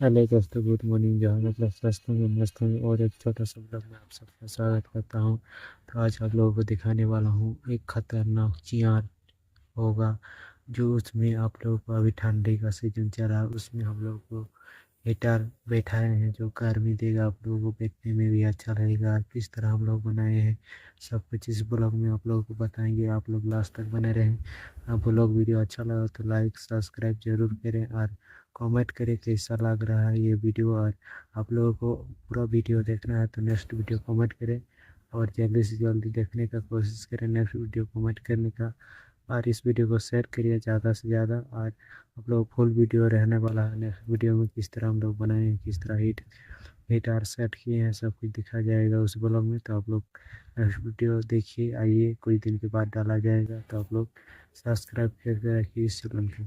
Hello दोस्तों, good morning. जो है मतलब स्वस्थ होंगे, मस्त होंगे और एक छोटा सा ब्लॉग में आप सबका स्वागत करता हूँ। तो आज आप लोगों को दिखाने वाला हूँ एक खतरनाक चियार होगा, जो उसमें आप लोगों को अभी ठंडी का सीजन चल रहा है, उसमें हम लोग को हीटर बैठाए हैं जो गर्मी देगा, आप लोगों को देखने में भी अच्छा लगेगा। किस तरह हम लोग बनाए हैं सब कुछ इस ब्लॉग में आप लोगों को बताएंगे। आप लोग लास्ट तक बने रहें। आप ब्लॉग वीडियो अच्छा लगा तो लाइक सब्सक्राइब जरूर करें और कमेंट करें कैसा लग रहा है ये वीडियो। और आप लोगों को पूरा वीडियो देखना है तो नेक्स्ट वीडियो कमेंट करें और जल्दी से जल्दी देखने का कोशिश करें नेक्स्ट वीडियो कमेंट करने का। और इस वीडियो को शेयर करिए ज़्यादा से ज़्यादा। और आप लोग फुल वीडियो रहने वाला है नेक्स्ट वीडियो में, किस तरह हम लोग बनाए हैं, किस तरह हीट आर सेट किए हैं, सब कुछ दिखा जाएगा उस ब्लॉग में। तो आप लोग नेक्स्ट वीडियो देखिए, आइए कुछ दिन के बाद डाला जाएगा। तो आप लोग सब्सक्राइब करके रखिए इस चैनल को।